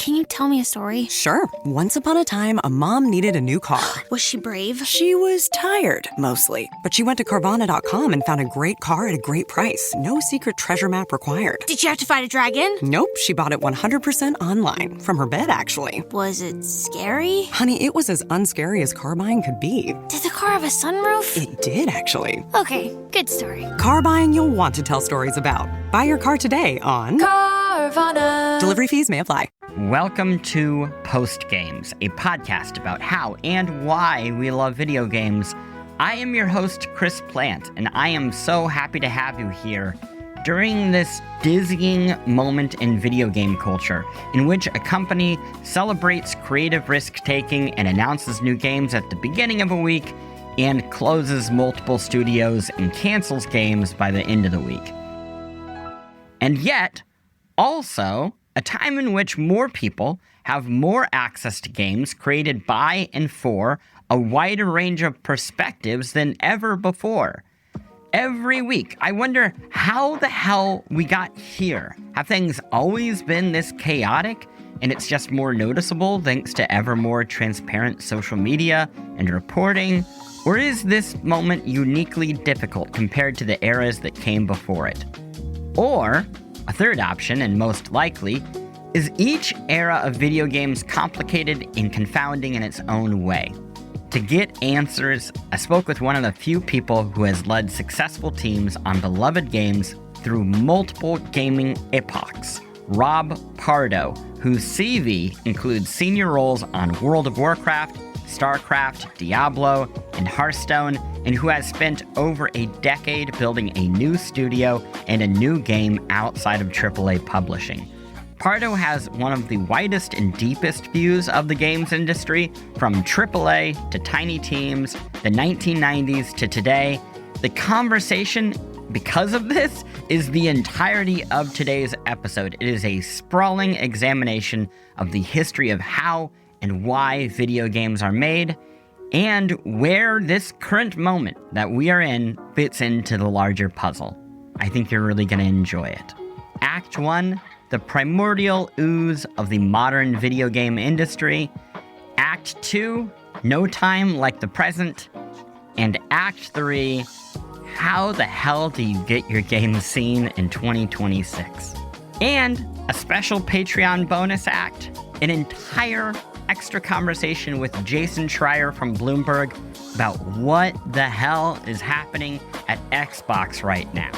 Can you tell me a story? Sure. Once upon a time, a mom needed a new car. Was she brave? She was tired, mostly. But she went to Carvana.com and found a great car at a great price. No secret treasure map required. Did she have to fight a dragon? Nope, she bought it 100% online. From her bed, actually. Was it scary? Honey, it was as unscary as car buying could be. Did the car have a sunroof? It did, actually. Okay, good story. Car buying you'll want to tell stories about. Buy your car today on Carvana. Delivery fees may apply. Welcome to Post Games, a podcast about how and why we love video games. I am your host, Chris Plant, and I am so happy to have you here during this dizzying moment in video game culture, in which a company celebrates creative risk-taking and announces new games at the beginning of a week, and closes multiple studios and cancels games by the end of the week. And yet, also, a time in which more people have more access to games created by and for a wider range of perspectives than ever before. Every week, I wonder how the hell we got here. Have things always been this chaotic, and it's just more noticeable thanks to ever more transparent social media and reporting? Or is this moment uniquely difficult compared to the eras that came before it? Or, a third option, and most likely, is each era of video games complicated and confounding in its own way? To get answers, I spoke with one of the few people who has led successful teams on beloved games through multiple gaming epochs, Rob Pardo, whose CV includes senior roles on World of Warcraft, StarCraft, Diablo, and Hearthstone, and who has spent over a decade building a new studio and a new game outside of AAA publishing. Pardo has one of the widest and deepest views of the games industry, from AAA to tiny teams, the 1990s to today. The conversation, because of this, is the entirety of today's episode. It is a sprawling examination of the history of how and why video games are made, and where this current moment that we are in fits into the larger puzzle. I think you're really going to enjoy it. Act 1, the primordial ooze of the modern video game industry. Act 2, no time like the present. And Act 3, how the hell do you get your game seen in 2026? And a special Patreon bonus act, an entire extra conversation with Jason Schreier from Bloomberg about what the hell is happening at Xbox right now.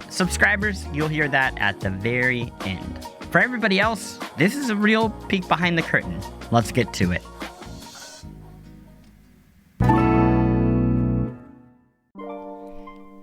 Subscribers, you'll hear that at the very end. For everybody else, this is a real peek behind the curtain. Let's get to it.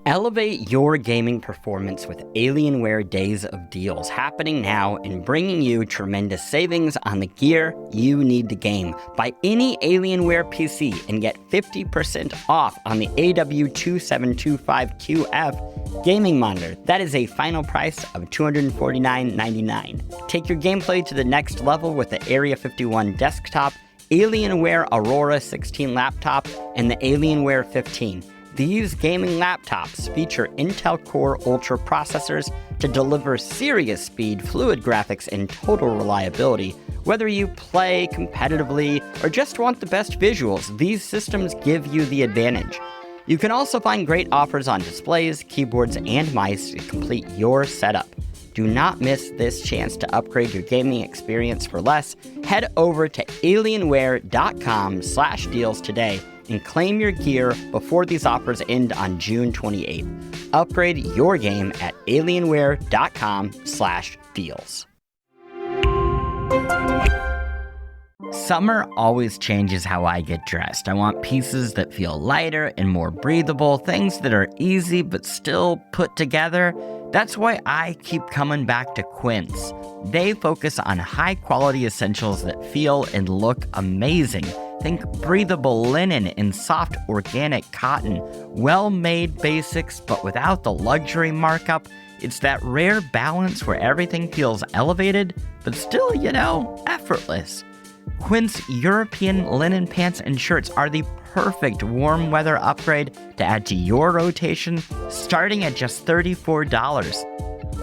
Elevate your gaming performance with Alienware Days of Deals, happening now and bringing you tremendous savings on the gear you need to game. Buy any Alienware PC and get 50% off on the AW2725QF gaming monitor. That is a final price of $249.99. Take your gameplay to the next level with the Area 51 desktop, Alienware Aurora 16 laptop, and the Alienware 15. These gaming laptops feature Intel Core Ultra processors to deliver serious speed, fluid graphics, and total reliability. Whether you play competitively or just want the best visuals, these systems give you the advantage. You can also find great offers on displays, keyboards, and mice to complete your setup. Do not miss this chance to upgrade your gaming experience for less. Head over to alienware.com/deals today and claim your gear before these offers end on June 28th. Upgrade your game at alienware.com/deals. Summer always changes how I get dressed. I want pieces that feel lighter and more breathable, things that are easy but still put together. That's why I keep coming back to Quince. They focus on high-quality essentials that feel and look amazing. Think breathable linen and soft organic cotton, well-made basics but without the luxury markup. It's that rare balance where everything feels elevated but still, effortless. Quince European linen pants and shirts are the perfect warm weather upgrade to add to your rotation, starting at just $34.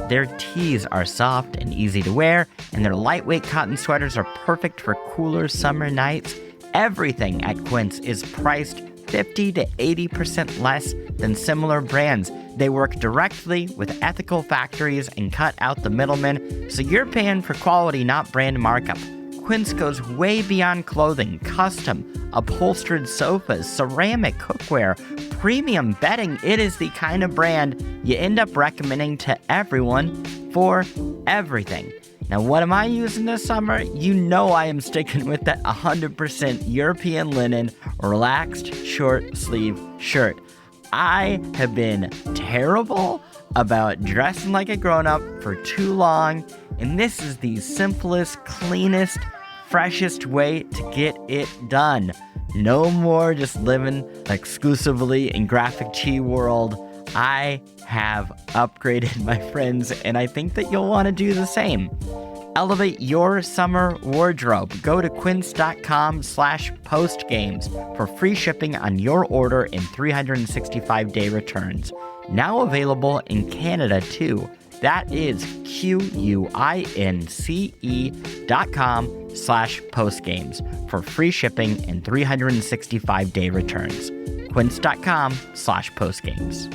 Their tees are soft and easy to wear, and their lightweight cotton sweaters are perfect for cooler summer nights. Everything at Quince is priced 50 to 80% less than similar brands. They work directly with ethical factories and cut out the middlemen, so you're paying for quality, not brand markup. Quince goes way beyond clothing, custom, upholstered sofas, ceramic cookware, premium bedding. It is the kind of brand you end up recommending to everyone for everything. Now, what am I using this summer? You know I am sticking with that 100% European linen, relaxed short sleeve shirt. I have been terrible about dressing like a grown-up for too long, and this is the simplest, cleanest, freshest way to get it done. No more just living exclusively in graphic tee world. I have upgraded, my friends, and I think that you'll want to do the same. Elevate your summer wardrobe. Go to quince.com/postgames for free shipping on your order and 365-day returns. Now available in Canada too. That is QUINCE.com/postgames for free shipping and 365-day returns. Quince.com/postgames.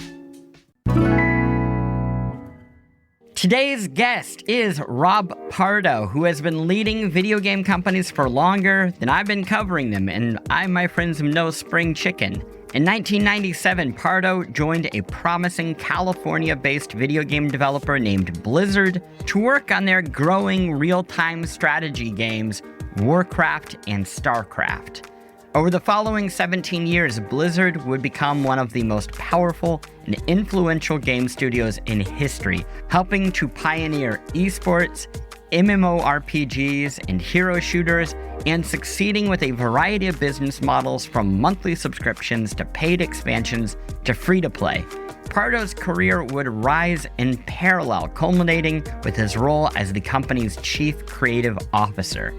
Today's guest is Rob Pardo, who has been leading video game companies for longer than I've been covering them, and I, my friends, am no spring chicken. In 1997, Pardo joined a promising California-based video game developer named Blizzard to work on their growing real-time strategy games, Warcraft and Starcraft. Over the following 17 years, Blizzard would become one of the most powerful and influential game studios in history, helping to pioneer esports, MMORPGs, and hero shooters, and succeeding with a variety of business models from monthly subscriptions to paid expansions to free-to-play. Pardo's career would rise in parallel, culminating with his role as the company's chief creative officer.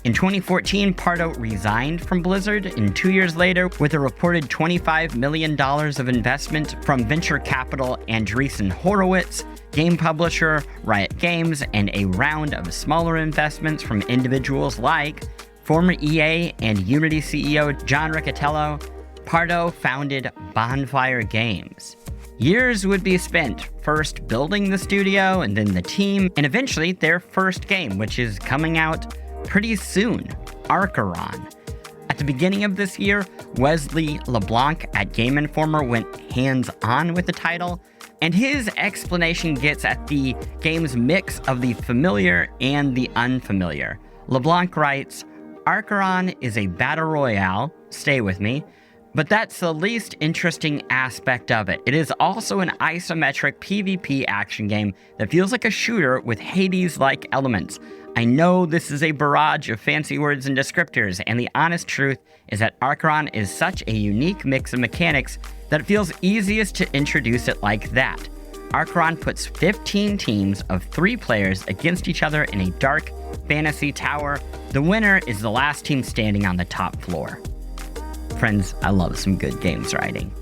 In 2014, Pardo resigned from Blizzard, and 2 years later, with a reported $25 million of investment from venture capital Andreessen Horowitz, game publisher Riot Games, and a round of smaller investments from individuals like former EA and Unity CEO John Riccitiello, Pardo founded Bonfire Games. Years would be spent first building the studio and then the team, and eventually their first game, which is coming out pretty soon, Archeron. At the beginning of this year, Wesley LeBlanc at Game Informer went hands-on with the title, and his explanation gets at the game's mix of the familiar and the unfamiliar. LeBlanc writes, Archeron is a battle royale, stay with me, but that's the least interesting aspect of it. It is also an isometric PvP action game that feels like a shooter with Hades-like elements. I know this is a barrage of fancy words and descriptors, and the honest truth is that Archeron is such a unique mix of mechanics that it feels easiest to introduce it like that. Archeron puts 15 teams of 3 players against each other in a dark fantasy tower. The winner is the last team standing on the top floor. Friends, I love some good games writing.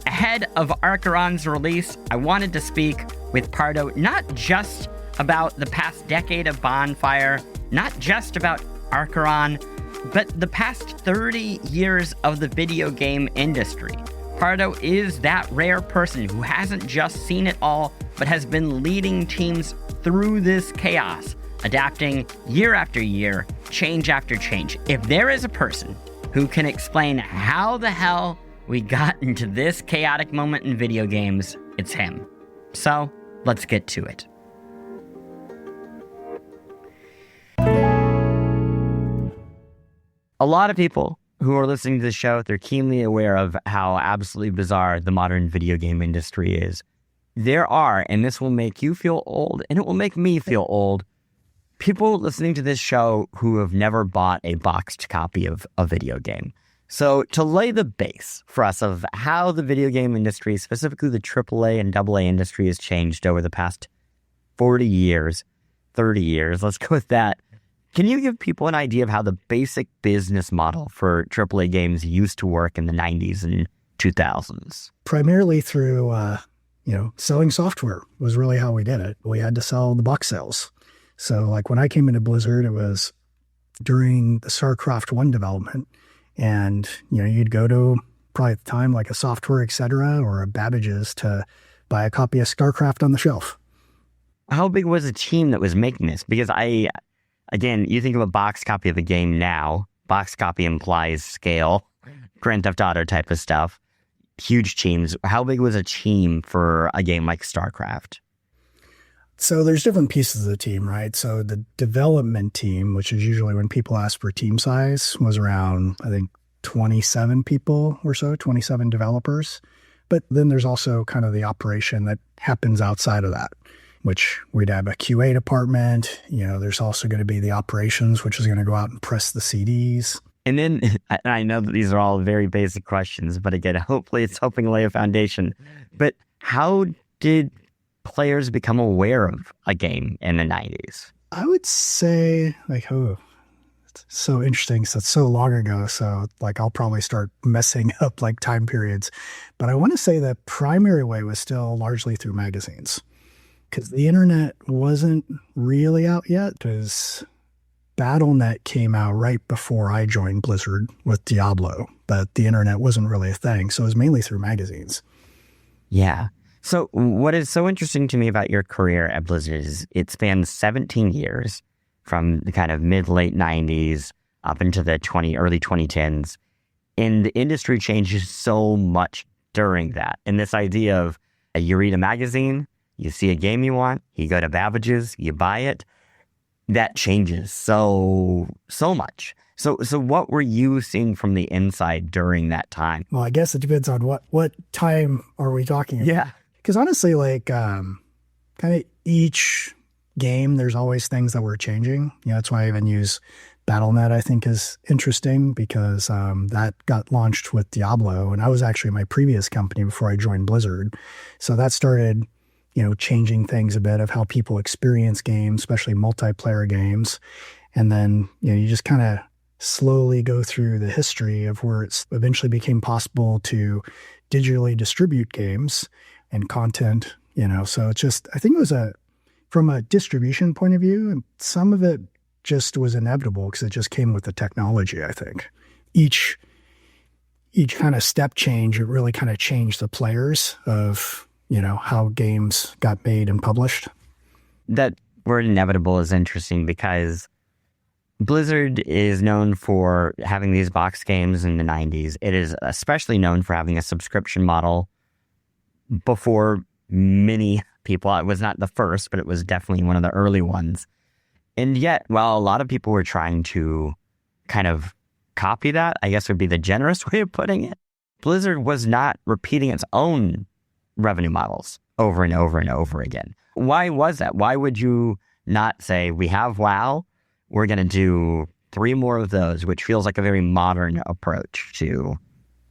Ahead of Archeron's release, I wanted to speak with Pardo not just about the past decade of Bonfire, not just about Archeron, but the past 30 years of the video game industry. Pardo is that rare person who hasn't just seen it all, but has been leading teams through this chaos, adapting year after year, change after change. If there is a person who can explain how the hell we got into this chaotic moment in video games, it's him. So, let's get to it. A lot of people who are listening to the show, they're keenly aware of how absolutely bizarre the modern video game industry is. There are, and this will make you feel old, and it will make me feel old, people listening to this show who have never bought a boxed copy of a video game. So to lay the base for us of how the video game industry, specifically the AAA and AA industry, has changed over the past 40 years, 30 years, let's go with that. Can you give people an idea of how the basic business model for AAA games used to work in the 90s and 2000s? Primarily through selling software was really how we did it. We had to sell the box sales. So like when I came into Blizzard, it was during the StarCraft 1 development. And, you'd go to probably at the time like a Software, etc., or a Babbage's to buy a copy of StarCraft on the shelf. How big was the team that was making this? Because again, you think of a box copy of a game now, box copy implies scale, Grand Theft Auto type of stuff, huge teams. How big was a team for a game like StarCraft? So there's different pieces of the team, right? So the development team, which is usually when people ask for team size, was around, I think, 27 people or so, 27 developers. But then there's also kind of the operation that happens outside of that, which we'd have a QA department. There's also going to be the operations, which is going to go out and press the CDs. And then, I know that these are all very basic questions, but again, hopefully it's helping lay a foundation. But how did players become aware of a game in the 90s? I would say, it's so interesting. So it's so long ago. So I'll probably start messing up time periods. But I want to say the primary way was still largely through magazines, because the internet wasn't really out yet. Because BattleNet came out right before I joined Blizzard with Diablo, but the internet wasn't really a thing. So it was mainly through magazines. Yeah. So what is so interesting to me about your career at Blizzard is it spans 17 years from the kind of mid-late 90s up into the early 2010s. And the industry changes so much during that. And this idea of you read a magazine, you see a game you want, you go to Babbage's, you buy it. That changes so much. So what were you seeing from the inside during that time? Well, I guess it depends on what time are we talking about. Yeah. Because honestly, kind of each game, there's always things that were changing. That's why I even use BattleNet, I think, is interesting, because that got launched with Diablo. And I was actually my previous company before I joined Blizzard. So that started changing things a bit of how people experience games, especially multiplayer games. And then, you just kind of slowly go through the history of where it's eventually became possible to digitally distribute games and content, So it's just, I think it was from a distribution point of view, some of it just was inevitable because it just came with the technology, I think. Each kind of step change, it really kind of changed the players of how games got made and published. That word inevitable is interesting because Blizzard is known for having these box games in the 90s. It is especially known for having a subscription model before many people. It was not the first, but it was definitely one of the early ones. And yet, while a lot of people were trying to kind of copy that, I guess would be the generous way of putting it, Blizzard was not repeating its own revenue models over and over and over again. Why was that? Why would you not say, we have WoW, we're going to do 3 more of those, which feels like a very modern approach to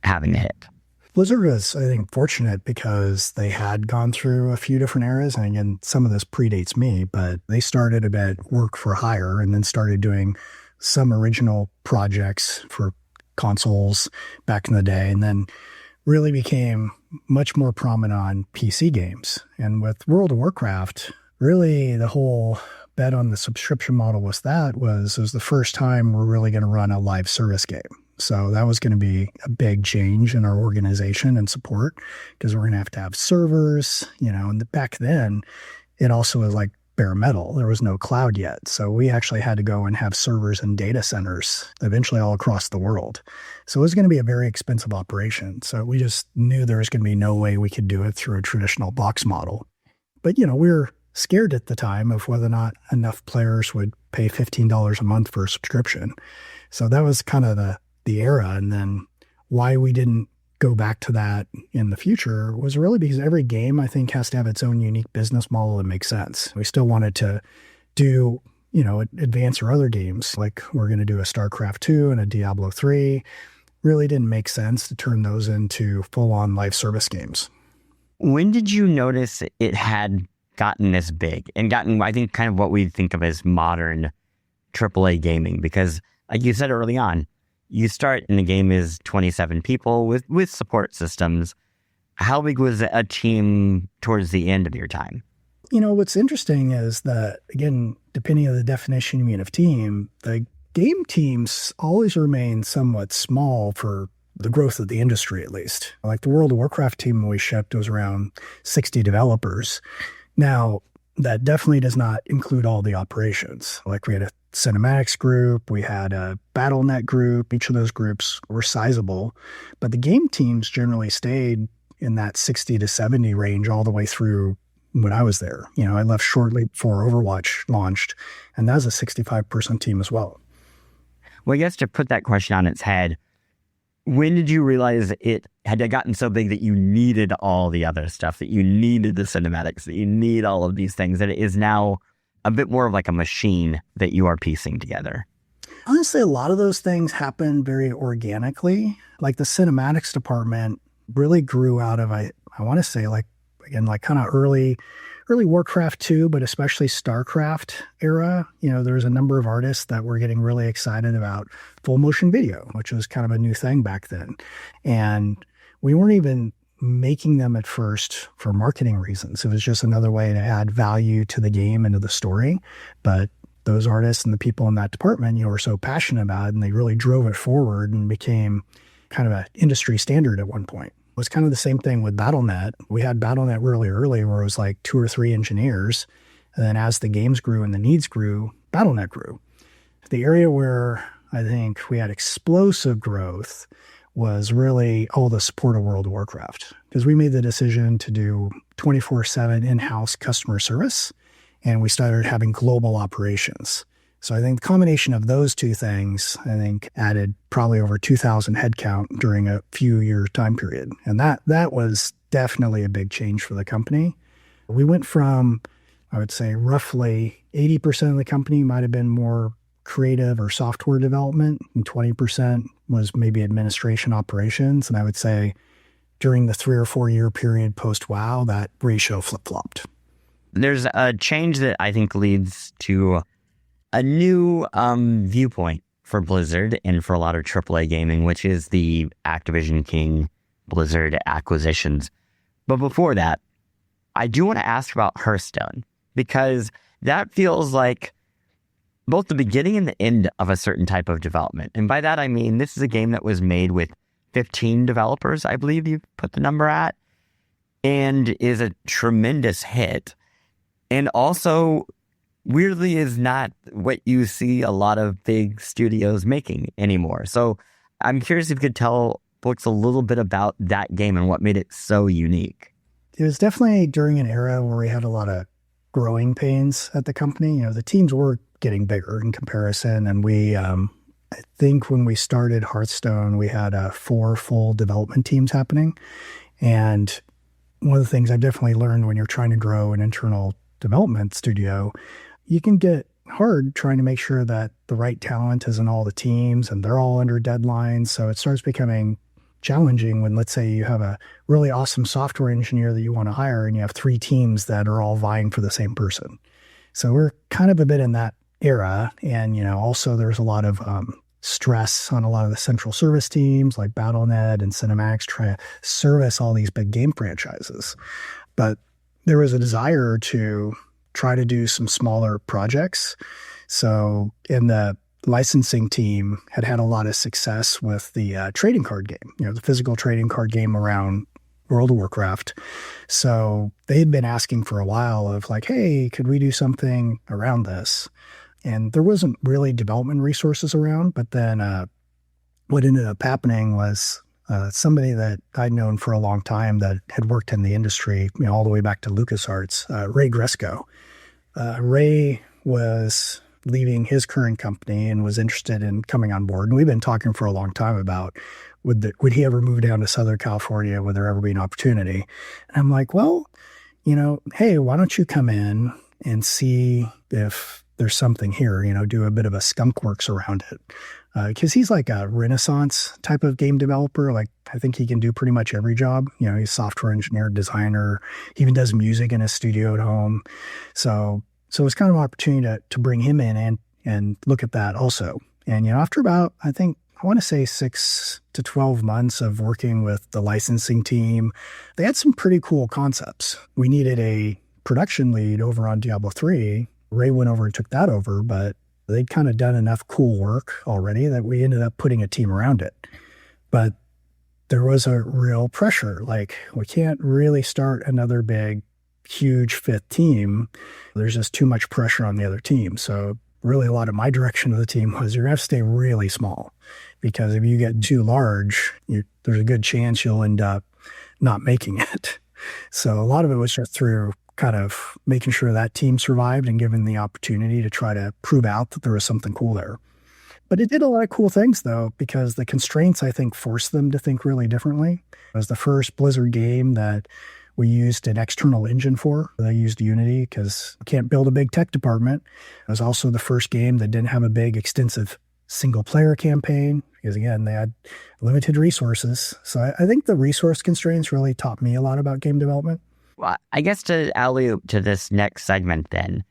having a hit? Blizzard was, I think, fortunate because they had gone through a few different eras. And again, some of this predates me, but they started a bit work for hire and then started doing some original projects for consoles back in the day, and then really became much more prominent on PC games. And with World of Warcraft, really the whole bet on the subscription model was it was the first time we're really going to run a live service game. So that was going to be a big change in our organization and support, because we're going to have servers, and back then it also was like bare metal. There was no cloud yet. So we actually had to go and have servers and data centers eventually all across the world. So it was going to be a very expensive operation. So we just knew there was going to be no way we could do it through a traditional box model. But, we were scared at the time of whether or not enough players would pay $15 a month for a subscription. So that was kind of the era. And then why we didn't go back to that in the future was really because every game, I think, has to have its own unique business model that makes sense. We still wanted to do, advance our other games, like we're going to do a StarCraft 2 and a Diablo 3. Really didn't make sense to turn those into full-on live service games. When did you notice it had gotten this big and gotten, I think, kind of what we think of as modern AAA gaming? Because like you said early on, you start and the game is 27 people with support systems. How big was a team towards the end of your time? What's interesting is that, again, depending on the definition you mean of team, the game teams always remain somewhat small for the growth of the industry, at least. Like the World of Warcraft team we shipped was around 60 developers. Now, that definitely does not include all the operations. Like we had a cinematics group, we had a BattleNet group. Each of those groups were sizable, but the game teams generally stayed in that 60 to 70 range all the way through when I was there. I left shortly before Overwatch launched, and that was a 65-person team as well. Well, I guess to put that question on its head, when did you realize it had gotten so big that you needed all the other stuff, that you needed the cinematics, that you need all of these things, that it is now a bit more of like a machine that you are piecing together? Honestly, a lot of those things happen very organically. Like the cinematics department really grew out of, I want to say, like kind of early Warcraft 2, but especially StarCraft era. There was a number of artists that were getting really excited about full motion video, which was kind of a new thing back then. And we weren't even making them at first for marketing reasons. It was just another way to add value to the game and to the story. But those artists and the people in that department, were so passionate about it, and they really drove it forward and became kind of an industry standard at one point. It was kind of the same thing with BattleNet. We had BattleNet really early where it was like 2 or 3 engineers. And then as the games grew and the needs grew, BattleNet grew. The area where I think we had explosive growth was really all the support of World of Warcraft, because we made the decision to do 24/7 in-house customer service, and we started having global operations. So I think the combination of those two things, added probably over 2,000 headcount during a few year time period. And that was definitely a big change for the company. We went from, I would say, roughly 80% of the company might have been more creative or software development, and 20% was maybe administration operations. And I would say during the 3 or 4 year period post-WoW, that ratio flip-flopped. There's a change that I think leads to a new viewpoint for Blizzard and for a lot of AAA gaming, which is the Activision King Blizzard acquisitions. But before that, I do want to ask about Hearthstone, because that feels like both the beginning and the end of a certain type of development. And by that, I mean, this is a game that was made with 15 developers, I believe you put the number at, and is a tremendous hit. And also, weirdly, is not what you see a lot of big studios making anymore. So I'm curious if you could tell folks a little bit about that game and what made it so unique. It was definitely during an era where we had a lot of growing pains at the company. The teams were getting bigger in comparison. And we, I think when we started Hearthstone, we had 4 full development teams happening. And one of the things I've definitely learned when you're trying to grow an internal development studio, you can get hard trying to make sure that the right talent is in all the teams and they're all under deadlines. So it starts becoming challenging when, let's say, you have a really awesome software engineer that you want to hire and you have 3 teams that are all vying for the same person. So we're kind of a bit in that era. And, also there's a lot of stress on a lot of the central service teams like BattleNet and Cinematics try to service all these big game franchises. But there was a desire to try to do some smaller projects. So in the licensing team had a lot of success with the trading card game, the physical trading card game around World of Warcraft. So they had been asking for a while of like, hey, could we do something around this? And there wasn't really development resources around. But then what ended up happening was somebody that I'd known for a long time that had worked in the industry, all the way back to LucasArts, Ray Gresco. Ray was leaving his current company and was interested in coming on board. And we've been talking for a long time about would he ever move down to Southern California? Would there ever be an opportunity? And I'm like, well, hey, why don't you come in and see if there's something here, do a bit of a skunk works around it. Because he's like a Renaissance type of game developer. Like, I think he can do pretty much every job. He's a software engineer, designer, he even does music in his studio at home. So it's kind of an opportunity to bring him in and look at that also. And, after about, I think, I want to say 6 to 12 months of working with the licensing team. They had some pretty cool concepts. We needed a production lead over on Diablo 3. Ray went over and took that over, but they'd kind of done enough cool work already that we ended up putting a team around it. But there was a real pressure. Like, we can't really start another big, huge fifth team. There's just too much pressure on the other team. So really a lot of my direction of the team was you're going to have to stay really small, because if you get too large, there's a good chance you'll end up not making it. So a lot of it was just through kind of making sure that team survived and given the opportunity to try to prove out that there was something cool there. But it did a lot of cool things, though, because the constraints, I think, forced them to think really differently. It was the first Blizzard game that we used an external engine for. They used Unity because you can't build a big tech department. It was also the first game that didn't have a big, extensive single-player campaign because, again, they had limited resources. So I think the resource constraints really taught me a lot about game development. Well, I guess to alley-oop to this next segment then,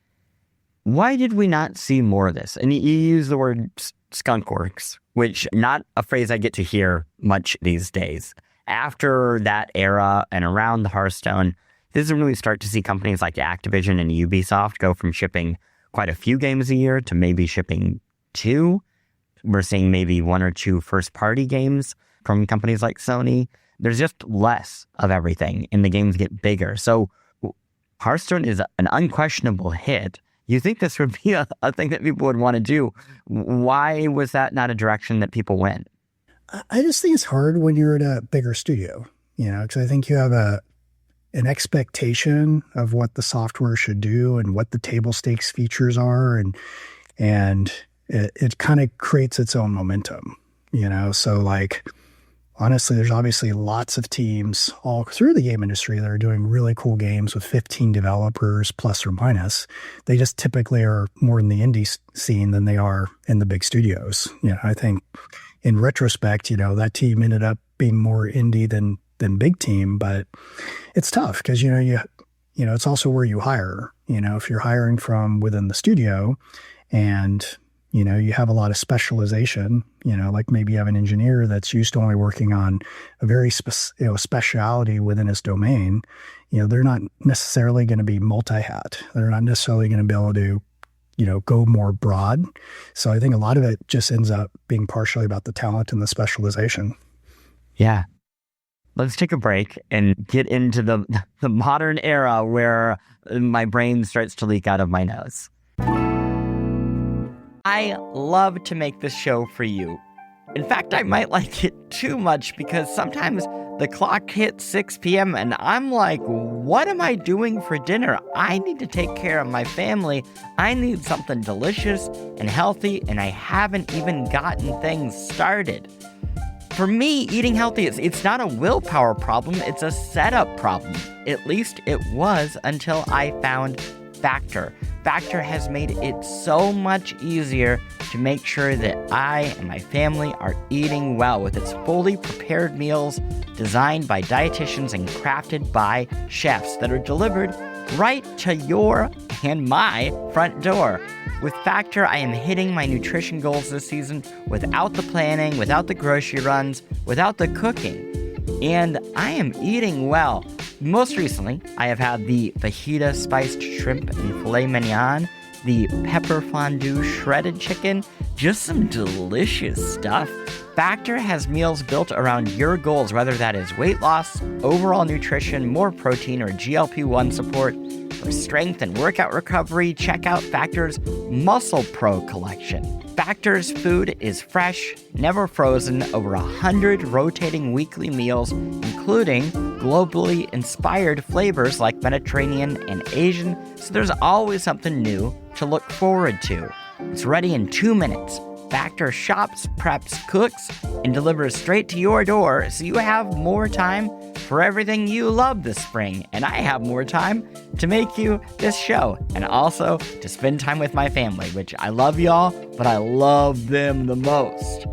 why did we not see more of this? And you use the word skunkworks, which not a phrase I get to hear much these days. After that era and around the Hearthstone, this is when we start to see companies like Activision and Ubisoft go from shipping quite a few games a year to maybe shipping 2. We're seeing maybe 1 or 2 first-party games from companies like Sony. There's just less of everything, and the games get bigger. So Hearthstone is an unquestionable hit. You think this would be a thing that people would want to do. Why was that not a direction that people went? I just think it's hard when you're at a bigger studio, because I think you have an expectation of what the software should do and what the table stakes features are, and it kind of creates its own momentum, So, like, honestly, there's obviously lots of teams all through the game industry that are doing really cool games with 15 developers, plus or minus. They just typically are more in the indie scene than they are in the big studios. I think in retrospect, that team ended up being more indie than big team, but it's tough because, it's also where you hire. If you're hiring from within the studio and you have a lot of specialization, like maybe you have an engineer that's used to only working on a very speciality within his domain, they're not necessarily going to be multi-hat. They're not necessarily going to be able to, go more broad. So I think a lot of it just ends up being partially about the talent and the specialization. Yeah. Let's take a break and get into the modern era where my brain starts to leak out of my nose. I love to make this show for you. In fact, I might like it too much because sometimes the clock hits 6 p.m. and I'm like, what am I doing for dinner? I need to take care of my family. I need something delicious and healthy, and I haven't even gotten things started. For me, eating healthy, it's not a willpower problem, it's a setup problem. At least it was until I found Factor. Factor has made it so much easier to make sure that I and my family are eating well with its fully prepared meals designed by dietitians and crafted by chefs that are delivered right to your and my front door. With Factor, I am hitting my nutrition goals this season without the planning, without the grocery runs, without the cooking. And I am eating well. Most recently, I have had the fajita spiced shrimp and filet mignon, the pepper fondue shredded chicken, just some delicious stuff. Factor has meals built around your goals, whether that is weight loss, overall nutrition, more protein, or GLP-1 support. For strength and workout recovery, check out Factor's Muscle Pro collection. Factor's food is fresh, never frozen, over 100 rotating weekly meals, including globally inspired flavors like Mediterranean and Asian, so there's always something new to look forward to. It's ready in 2 minutes. Factor shops, preps, cooks, and delivers straight to your door, so you have more time for everything you love this spring, and I have more time to make you this show, and also to spend time with my family, which I love y'all, but I love them the most.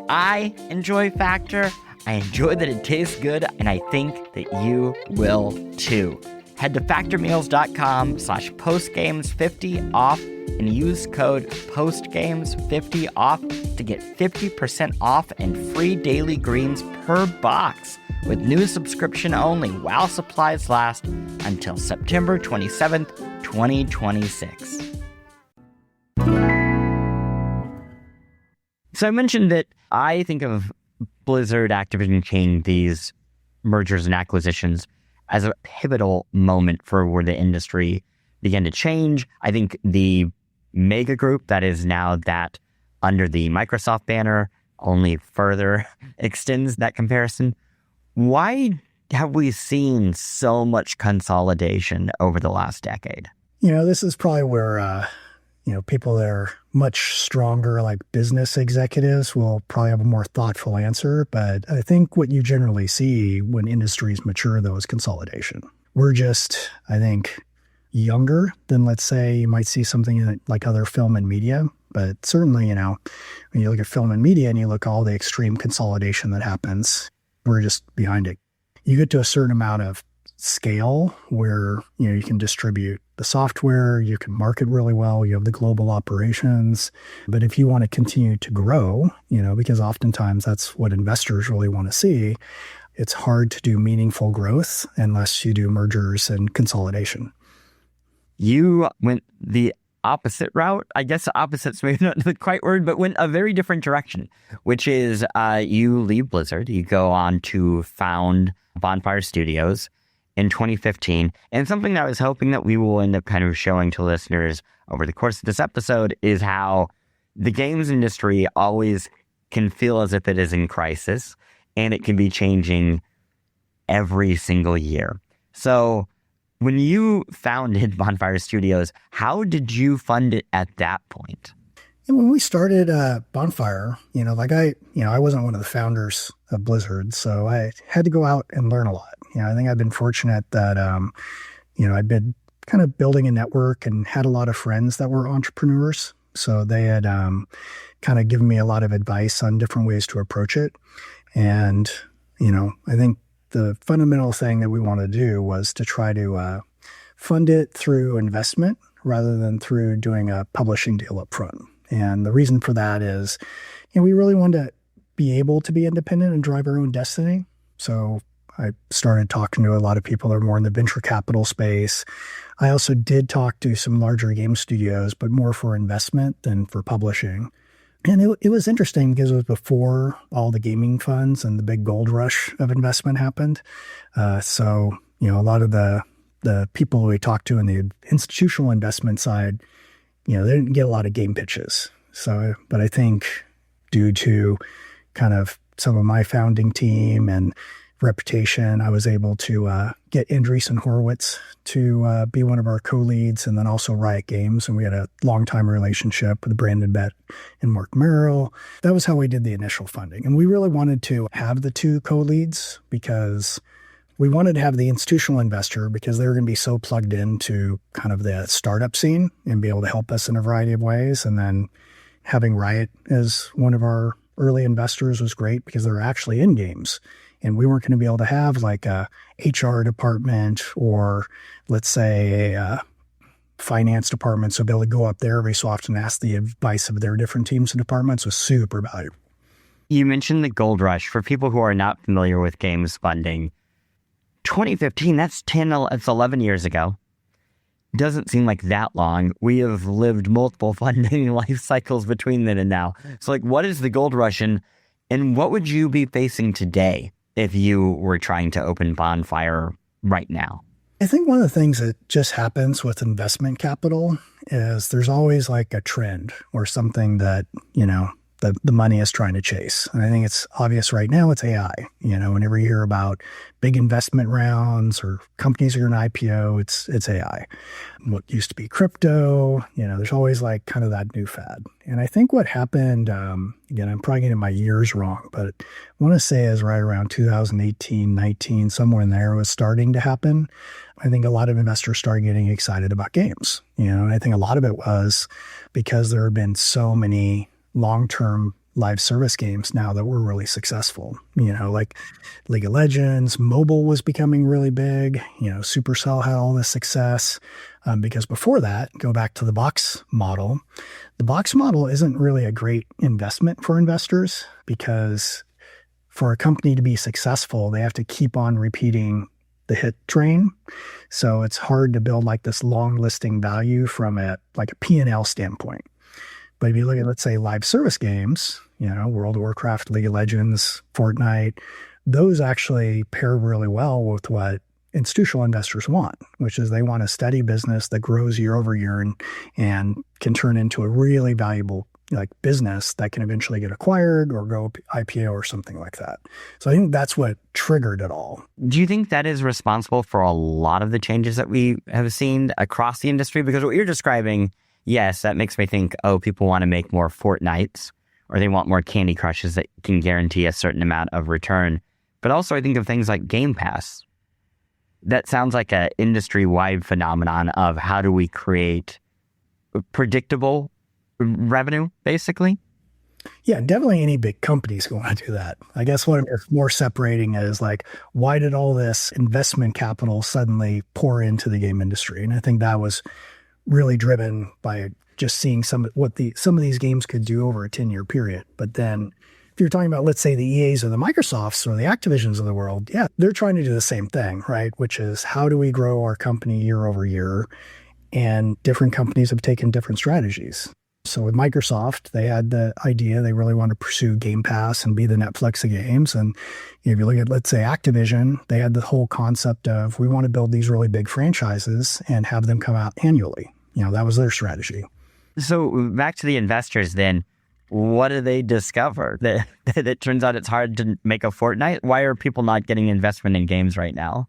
I enjoy Factor. I enjoy that it tastes good, and I think that you will too. Head to factormeals.com/postgames50 off and use code postgames50 off to get 50% off and free daily greens per box with new subscription only while supplies last until September 27th, 2026. So I mentioned that I think of Blizzard, Activision, King, these mergers and acquisitions as a pivotal moment for where the industry began to change. I think the mega group that is now that under the Microsoft banner only further extends that comparison. Why have we seen so much consolidation over the last decade? This is probably where, people that are much stronger, like business executives, will probably have a more thoughtful answer. But I think what you generally see when industries mature, though, is consolidation. We're just, I think, younger than, let's say, you might see something like other film and media. But certainly, when you look at film and media and you look at all the extreme consolidation that happens, we're just behind it. You get to a certain amount of scale where, you can distribute the software, you can market really well, you have the global operations. But if you want to continue to grow, because oftentimes that's what investors really want to see, it's hard to do meaningful growth unless you do mergers and consolidation. You went the opposite route. I guess opposite's maybe not the quite word, but went a very different direction, which is you leave Blizzard, you go on to found Bonfire Studios in 2015. And something that I was hoping that we will end up kind of showing to listeners over the course of this episode is how the games industry always can feel as if it is in crisis, and it can be changing every single year. So when you founded Bonfire Studios, how did you fund it at that point? And when we started Bonfire, I wasn't one of the founders of Blizzard, so I had to go out and learn a lot. I think I've been fortunate that, I'd been kind of building a network and had a lot of friends that were entrepreneurs. So they had kind of given me a lot of advice on different ways to approach it. And, I think the fundamental thing that we wanted to do was to try to fund it through investment rather than through doing a publishing deal up front. And the reason for that is, we really wanted to be able to be independent and drive our own destiny. So I started talking to a lot of people that are more in the venture capital space. I also did talk to some larger game studios, but more for investment than for publishing. And it was interesting because it was before all the gaming funds and the big gold rush of investment happened. So a lot of the people we talked to in the institutional investment side, they didn't get a lot of game pitches. So, but I think due to kind of some of my founding team and reputation, I was able to get Andreessen Horowitz to be one of our co-leads, and then also Riot Games. And we had a long-time relationship with Brandon Bett and Mark Merrill. That was how we did the initial funding. And we really wanted to have the two co-leads because we wanted to have the institutional investor because they were going to be so plugged into kind of the startup scene and be able to help us in a variety of ways. And then having Riot as one of our early investors was great because they're actually in games. And we weren't going to be able to have like a HR department or, let's say, a finance department. So be able to go up there every so often and ask the advice of their different teams and departments was super valuable. You mentioned the gold rush. For people who are not familiar with games funding, 2015, that's 11 years ago. Doesn't seem like that long. We have lived multiple funding life cycles between then and now. So what is the gold rush and what would you be facing today if you were trying to open Bonfire right now? I think one of the things that just happens with investment capital is there's always like a trend or something that, the money is trying to chase. And I think it's obvious right now it's AI. Whenever you hear about big investment rounds or companies are in IPO, it's AI. What used to be crypto, there's always like kind of that new fad. And I think what happened, again, I'm probably getting my years wrong, but I want to say is right around 2018, 19, somewhere in there, it was starting to happen. I think a lot of investors started getting excited about games, and I think a lot of it was because there have been so many long-term live service games now that were really successful. Like League of Legends, mobile was becoming really big. Supercell had all this success. Because before that, go back to the box model. The box model isn't really a great investment for investors because for a company to be successful, they have to keep on repeating the hit train. So it's hard to build like this long listing value from a P&L standpoint. But if you look at, let's say, live service games, World of Warcraft, League of Legends, Fortnite, those actually pair really well with what institutional investors want, which is they want a steady business that grows year over year and can turn into a really valuable business that can eventually get acquired or go IPO or something like that. So I think that's what triggered it all. Do you think that is responsible for a lot of the changes that we have seen across the industry? Because what you're describing, yes, that makes me think, people want to make more Fortnites or they want more Candy Crushes that can guarantee a certain amount of return. But also I think of things like Game Pass. That sounds like an industry-wide phenomenon of how do we create predictable revenue, basically? Yeah, definitely any big company's going to do that. I guess what is more separating is why did all this investment capital suddenly pour into the game industry? And I think that was really driven by just seeing some of these games could do over a 10-year period. But then if you're talking about, let's say, the EAs or the Microsofts or the Activisions of the world, yeah, they're trying to do the same thing, right? Which is how do we grow our company year over year? And different companies have taken different strategies. So with Microsoft, they had the idea they really want to pursue Game Pass and be the Netflix of games. And if you look at, let's say, Activision, they had the whole concept of we want to build these really big franchises and have them come out annually. That was their strategy. So back to the investors then, what do they discover? That it turns out it's hard to make a Fortnite? Why are people not getting investment in games right now?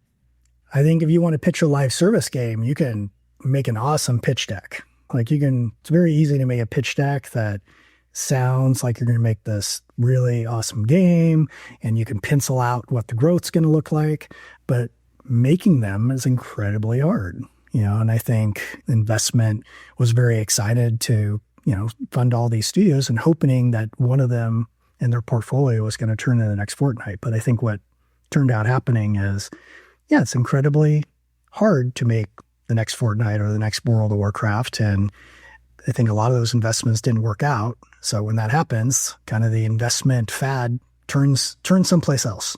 I think if you want to pitch a live service game, you can make an awesome pitch deck. It's very easy to make a pitch deck that sounds like you're going to make this really awesome game and you can pencil out what the growth's going to look like, but making them is incredibly hard, and I think investment was very excited to, fund all these studios and hoping that one of them in their portfolio was going to turn into the next Fortnite. But I think what turned out happening is, it's incredibly hard to make the next Fortnite or the next World of Warcraft. And I think a lot of those investments didn't work out. So when that happens, kind of the investment fad turns someplace else.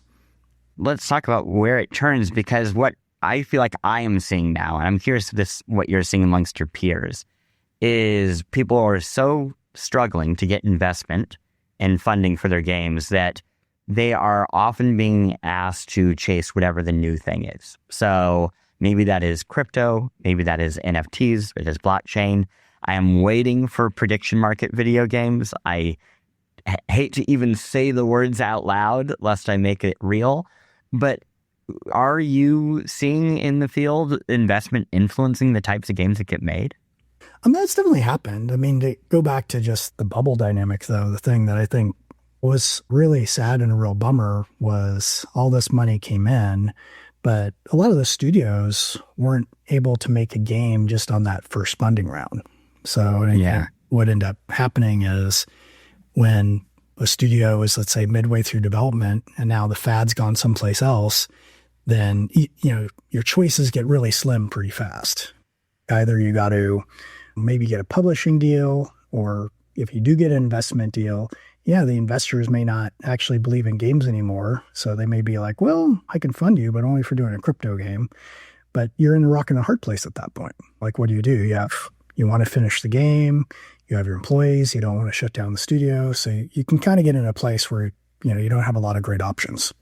Let's talk about where it turns, because what I feel like I am seeing now, and I'm curious if what you're seeing amongst your peers, is people are so struggling to get investment and funding for their games that they are often being asked to chase whatever the new thing is. So maybe that is crypto, maybe that is NFTs, it is blockchain. I am waiting for prediction market video games. I hate to even say the words out loud lest I make it real, but are you seeing in the field investment influencing the types of games that get made? That's definitely happened. To go back to just the bubble dynamic, though, the thing that I think was really sad and a real bummer was all this money came in, but a lot of the studios weren't able to make a game just on that first funding round. So what ended up happening is when a studio is, let's say, midway through development and now the fad's gone someplace else, then your choices get really slim pretty fast. Either you got to maybe get a publishing deal, or if you do get an investment deal, the investors may not actually believe in games anymore. So they may be like, well, I can fund you, but only for doing a crypto game. But you're in a rock and a hard place at that point. What do? You want to finish the game, you have your employees, you don't want to shut down the studio. So you can kind of get in a place where, you don't have a lot of great options.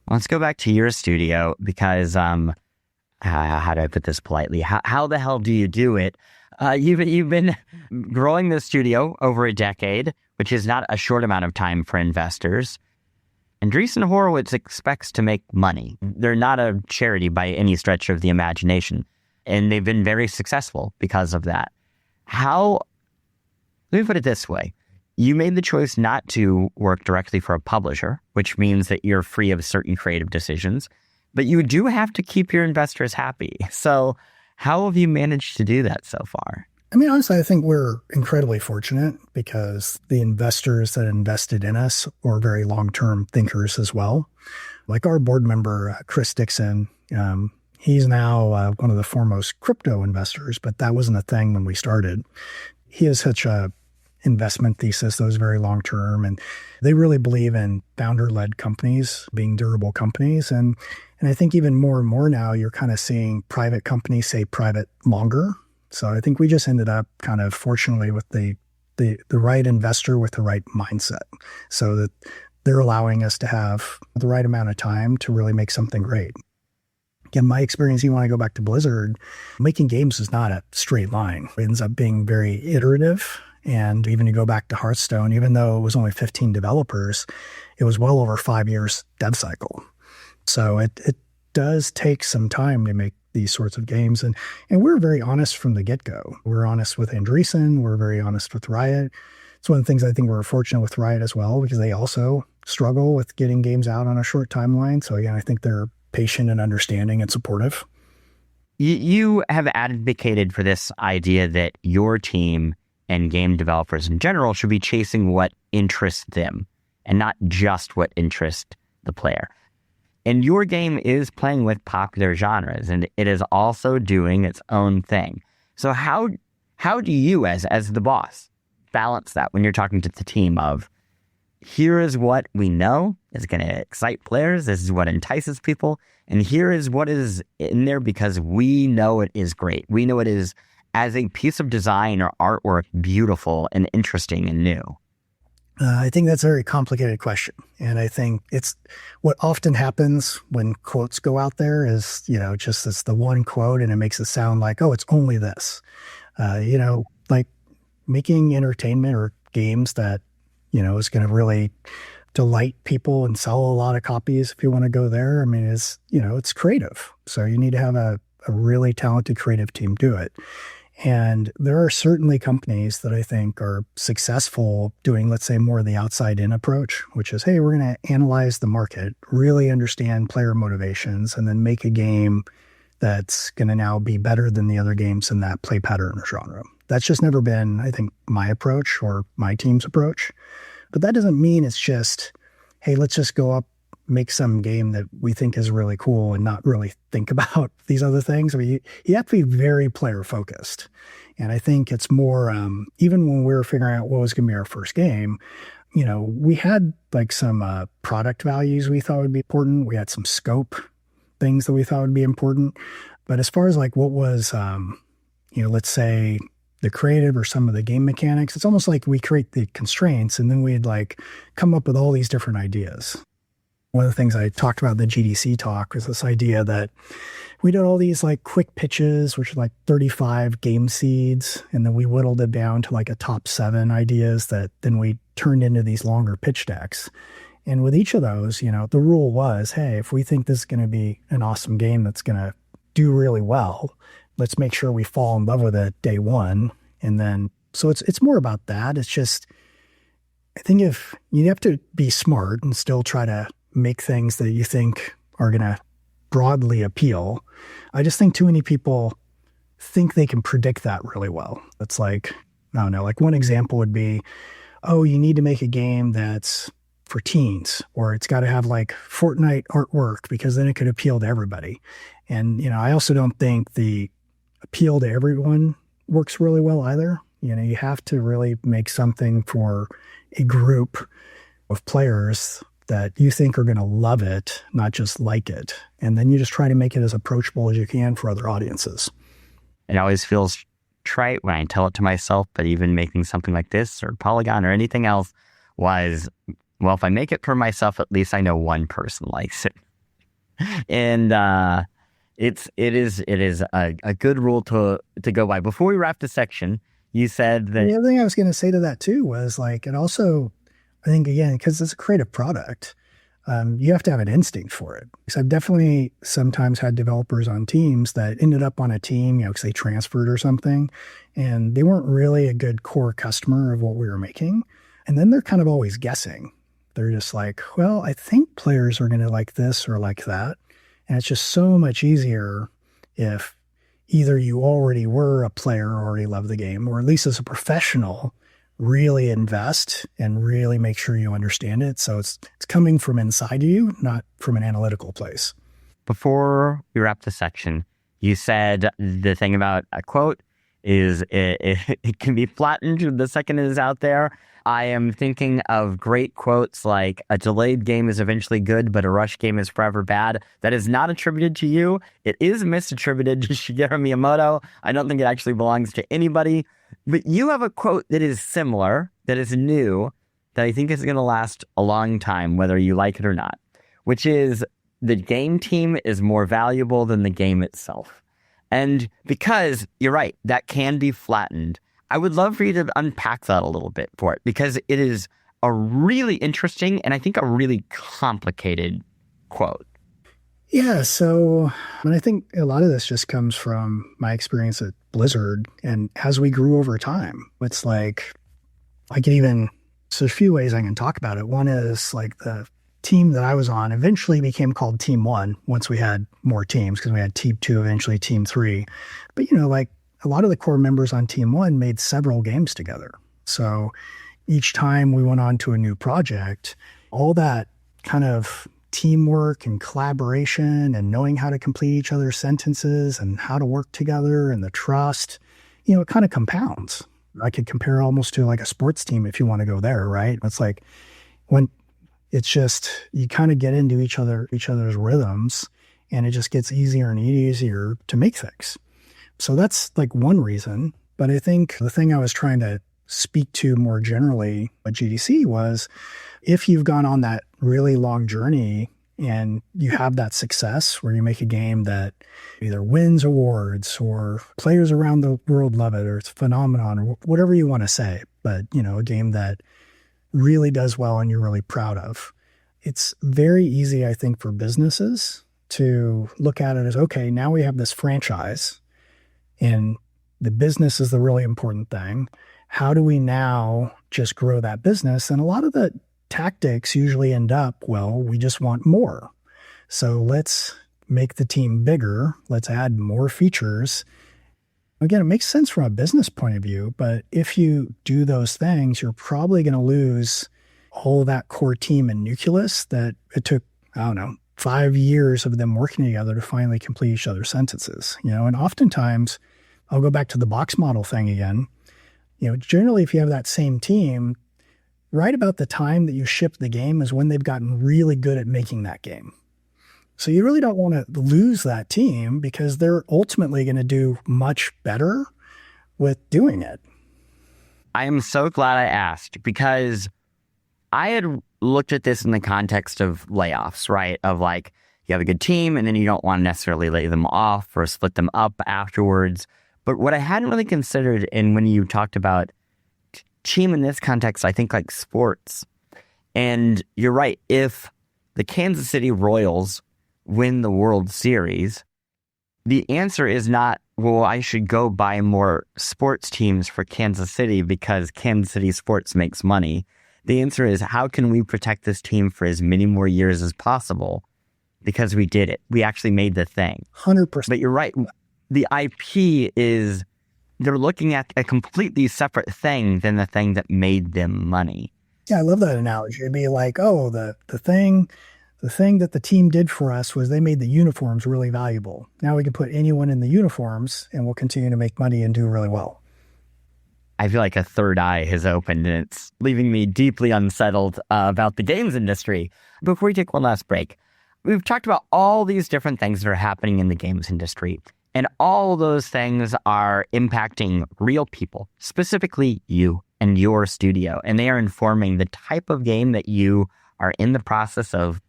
Let's go back to your studio because, how do I put this politely? How the hell do you do it? You've been growing the studio over a decade, which is not a short amount of time for investors. Andreessen Horowitz expects to make money. They're not a charity by any stretch of the imagination, and they've been very successful because of that. Let me put it this way. You made the choice not to work directly for a publisher, which means that you're free of certain creative decisions, but you do have to keep your investors happy. So how have you managed to do that so far? I mean, honestly, I think we're incredibly fortunate because the investors that invested in us were very long-term thinkers as well. Like our board member, Chris Dixon, he's now one of the foremost crypto investors, but that wasn't a thing when we started. He has such a investment thesis that was very long-term, and they really believe in founder-led companies being durable companies. And I think even more and more now, you're kind of seeing private companies say private longer. So I think we just ended up kind of fortunately with the right investor with the right mindset, so that they're allowing us to have the right amount of time to really make something great. Again, my experience, you want to go back to Blizzard, making games is not a straight line. It ends up being very iterative. And even you go back to Hearthstone, even though it was only 15 developers, it was well over 5 years dev cycle. So it does take some time to make these sorts of games. And we're very honest from the get-go. We're honest with Andreessen. We're very honest with Riot. It's one of the things I think we're fortunate with Riot as well, because they also struggle with getting games out on a short timeline. So again, I think they're patient and understanding and supportive. You have advocated for this idea that your team and game developers in general should be chasing what interests them and not just what interests the player. And your game is playing with popular genres, and it is also doing its own thing. So how do you, as the boss, balance that when you're talking to the team of, here is what we know is going to excite players, this is what entices people, and here is what is in there because we know it is great. We know it is, as a piece of design or artwork, beautiful and interesting and new? I think that's a very complicated question. And I think it's what often happens when quotes go out there is, just it's the one quote and it makes it sound like, oh, it's only this. Like making entertainment or games that, is going to really delight people and sell a lot of copies if you want to go there. I mean, it's creative. So you need to have a really talented creative team do it. And there are certainly companies that I think are successful doing, let's say, more of the outside-in approach, which is, hey, we're going to analyze the market, really understand player motivations, and then make a game that's going to now be better than the other games in that play pattern or genre. That's just never been, I think, my approach or my team's approach. But that doesn't mean it's just, hey, let's just go up, make some game that we think is really cool and not really think about these other things. I mean, you have to be very player focused. And I think it's more, even when we were figuring out what was going to be our first game, we had like some product values we thought would be important. We had some scope things that we thought would be important. But as far as like what was, let's say the creative or some of the game mechanics, it's almost like we create the constraints and then we'd like come up with all these different ideas. One of the things I talked about in the GDC talk was this idea that we did all these like quick pitches, which are like 35 game seeds. And then we whittled it down to like a top 7 ideas that then we turned into these longer pitch decks. And with each of those, the rule was, hey, if we think this is going to be an awesome game that's going to do really well, let's make sure we fall in love with it day one. And then, so it's more about that. It's just, I think if you have to be smart and still try to make things that you think are going to broadly appeal. I just think too many people think they can predict that really well. It's like, I don't know, like one example would be, oh, you need to make a game that's for teens, or it's got to have like Fortnite artwork because then it could appeal to everybody. And, I also don't think the appeal to everyone works really well either. You have to really make something for a group of players that you think are going to love it, not just like it. And then you just try to make it as approachable as you can for other audiences. It always feels trite when I tell it to myself, but even making something like this or Polygon or anything else was, well, if I make it for myself, at least I know one person likes it. And it is a good rule to go by. Before we wrap the section, you said that... The other thing I was going to say to that too was like, it also... I think, again, because it's a creative product, you have to have an instinct for it. So I've definitely sometimes had developers on teams that ended up on a team, because they transferred or something, and they weren't really a good core customer of what we were making. And then they're kind of always guessing. They're just like, well, I think players are going to like this or like that. And it's just so much easier if either you already were a player or already love the game, or at least as a professional, really invest and really make sure you understand it. So it's coming from inside of you, not from an analytical place. Before we wrap this section, you said the thing about a quote is it can be flattened the second it is out there. I am thinking of great quotes like, a delayed game is eventually good, but a rush game is forever bad. That is not attributed to you. It is misattributed to Shigeru Miyamoto. I don't think it actually belongs to anybody. But you have a quote that is similar, that is new, that I think is going to last a long time, whether you like it or not, which is, the game team is more valuable than the game itself. And because, you're right, that can be flattened. I would love for you to unpack that a little bit for it, because it is a really interesting and I think a really complicated quote. Yeah, so I think a lot of this just comes from my experience at Blizzard. And as we grew over time, it's like, I can even, so there's a few ways I can talk about it. One is like the team that I was on eventually became called Team 1 once we had more teams, because we had Team 2, eventually Team 3. But, like a lot of the core members on Team 1 made several games together. So each time we went on to a new project, all that kind of teamwork and collaboration and knowing how to complete each other's sentences and how to work together and the trust, it kind of compounds. I could compare almost to like a sports team if you want to go there, right? It's like when it's just, you kind of get into each other's rhythms, and it just gets easier and easier to make things. So that's like one reason. But I think the thing I was trying to speak to more generally at GDC was, if you've gone on that really long journey and you have that success where you make a game that either wins awards or players around the world love it, or it's a phenomenon, or whatever you want to say, but a game that really does well and you're really proud of, it's very easy, I think, for businesses to look at it as, okay, now we have this franchise and the business is the really important thing. How do we now just grow that business? And a lot of the tactics usually end up, well, we just want more. So let's make the team bigger. Let's add more features. Again, it makes sense from a business point of view, but if you do those things, you're probably going to lose all that core team and nucleus that it took, 5 years of them working together to finally complete each other's sentences. And oftentimes, I'll go back to the box model thing again. Generally, if you have that same team, right about the time that you ship the game is when they've gotten really good at making that game. So you really don't want to lose that team, because they're ultimately going to do much better with doing it. I am so glad I asked, because I had looked at this in the context of layoffs, right? Of like, you have a good team and then you don't want to necessarily lay them off or split them up afterwards. But what I hadn't really considered, and when you talked about team in this context, I think like sports. And you're right, if the Kansas City Royals win the World Series, the answer is not, well, I should go buy more sports teams for Kansas City because Kansas City sports makes money. The answer is, how can we protect this team for as many more years as possible? Because we did it. We actually made the thing. 100%. But you're right. The IP is, they're looking at a completely separate thing than the thing that made them money. Yeah, I love that analogy. It'd be like, oh, the thing that the team did for us was they made the uniforms really valuable. Now we can put anyone in the uniforms and we'll continue to make money and do really well. I feel like a third eye has opened, and it's leaving me deeply unsettled about the games industry. Before we take one last break, we've talked about all these different things that are happening in the games industry, and all those things are impacting real people, specifically you and your studio, and they are informing the type of game that you are in the process of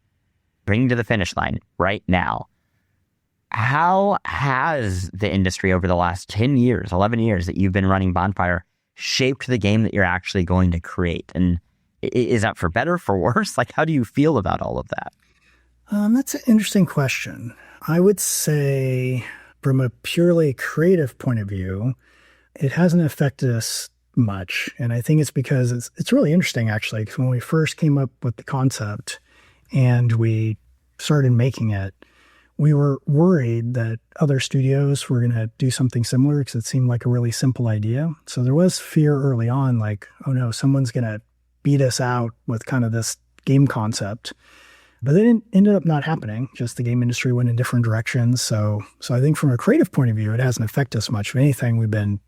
bringing to the finish line right now. How has the industry over the last 10 years, 11 years that you've been running Bonfire shaped the game that you're actually going to create? And is that for better, for worse? Like, how do you feel about all of that? That's an interesting question. I would say from a purely creative point of view, it hasn't affected us much. And I think it's because it's really interesting, actually, because when we first came up with the concept and we started making it, we were worried that other studios were going to do something similar because it seemed like a really simple idea. So there was fear early on, like, oh no, someone's going to beat us out with kind of this game concept. But it ended up not happening. Just the game industry went in different directions. So I think from a creative point of view, it hasn't affected us much. If anything, we've been,